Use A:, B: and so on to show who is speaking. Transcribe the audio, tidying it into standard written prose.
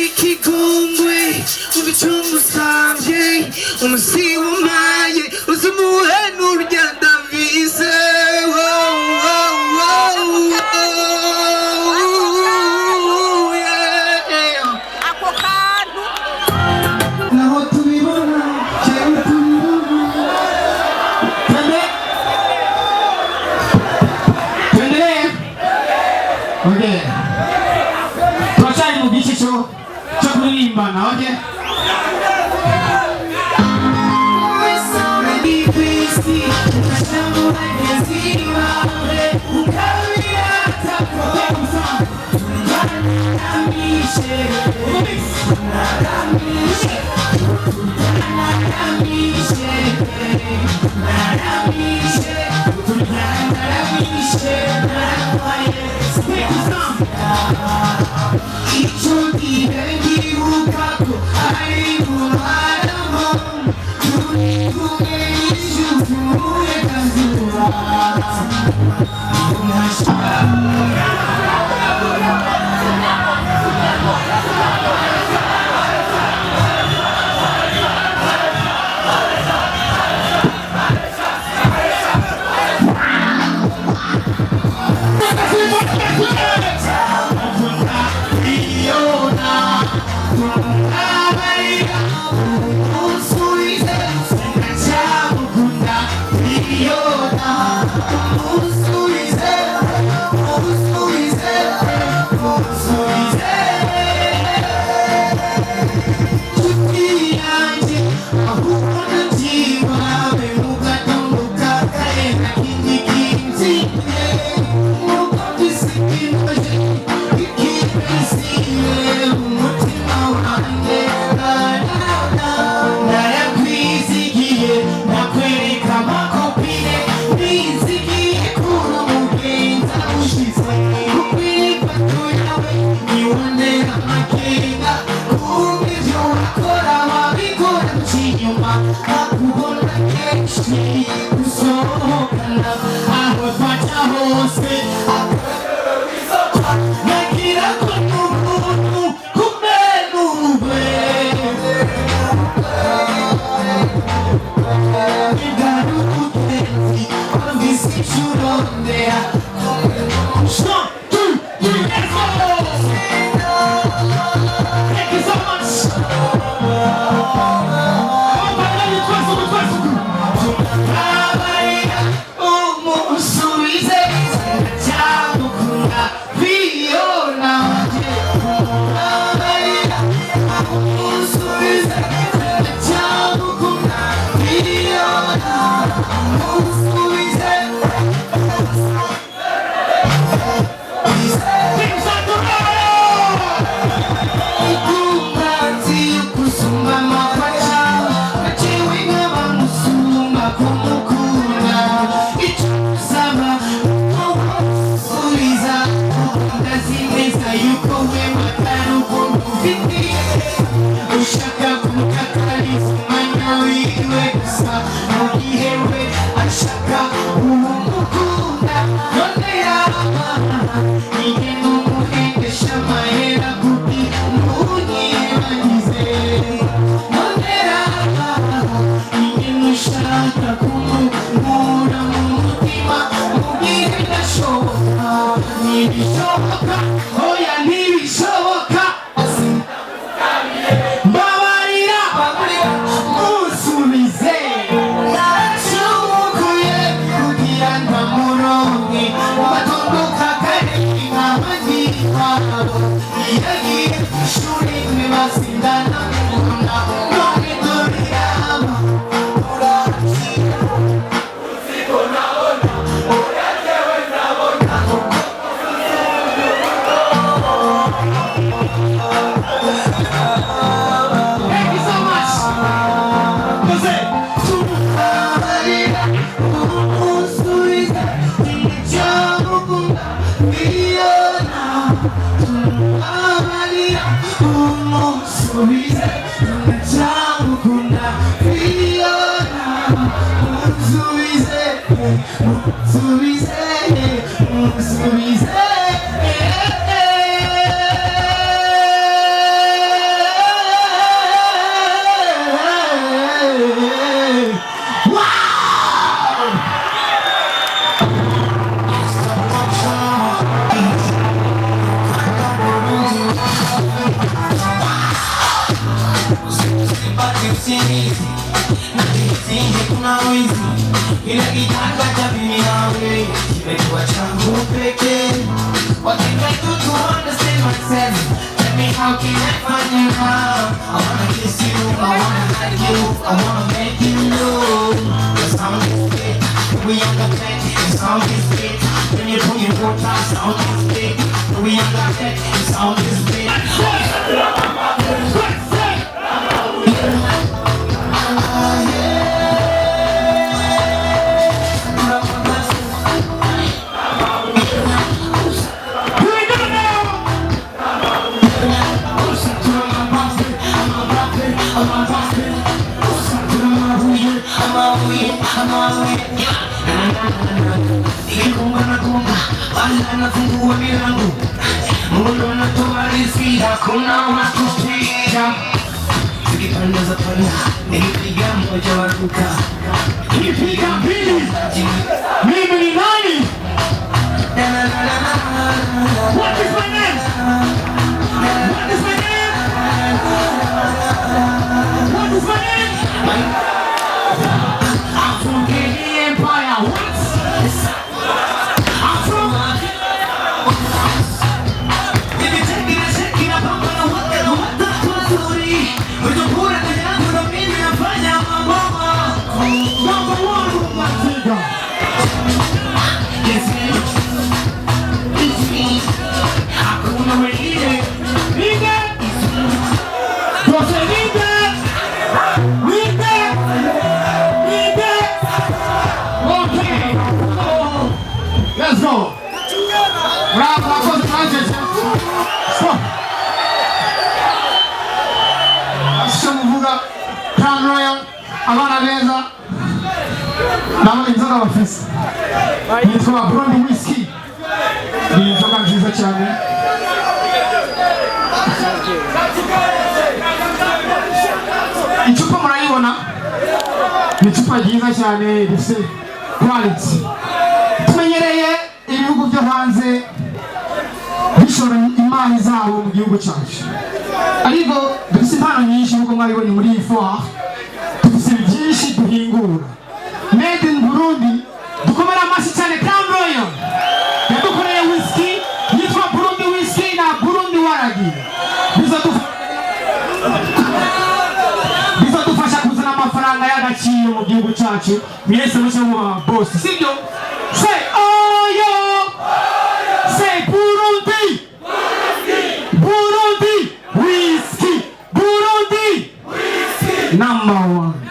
A: ikigongwe mu bicumbi usambye umusiwumaye uzumuhe n'urya ndavise
B: ako kantu
A: naho tubibona jewe tubibona tuendelee okay turacari mu gice cyo kuririmbana okay usinizi Nisiinge kuna wizi Ile kitanda cha mimi nawe kimekuwa changu pekee What can I do to understand myself? Tell me how can I find you now? I wanna kiss you, I wanna hug you, I wanna make you know the sound is big, we on the bed, the sound is big When you put your water, the sound is big We on the bed, the sound is big Anafungua milango Mungu anatoa riziki Hakuna wakupiga Tukipanda za panda Nikipiga mmoja waruka Nikipiga mbili Mimi ni nani? What is my name? What is my name? What is my name? I'm from the Empire. What? Let's go. Round of applause for Francis. Stop. Ashamuvuga Crown Royal abana beza nabo inzoga bafise yitwa Burundi Whiskey ni inzoga nziza cyane icupa murayibona ni icupa ryiza cyane rifite quality tumenyereye ibihugu byo hanze bishora imari zabo mu gihugu cyacu ariko dufite impano nyinshi nk'uko mwabibonye muri iyi foire dufite byinshi duhingura made in Burundi dukomera amashyi cyane Crown Royal yadukoreye whisky yitwa Burundi Whiskey na Burundi Waragi bizadufasha kuzana amafaranga y'agaciro mu gihugu cyacu mwese mushya mu boss sibyo say oyo say Burundi Burundi Whiskey Burundi Whiskey #1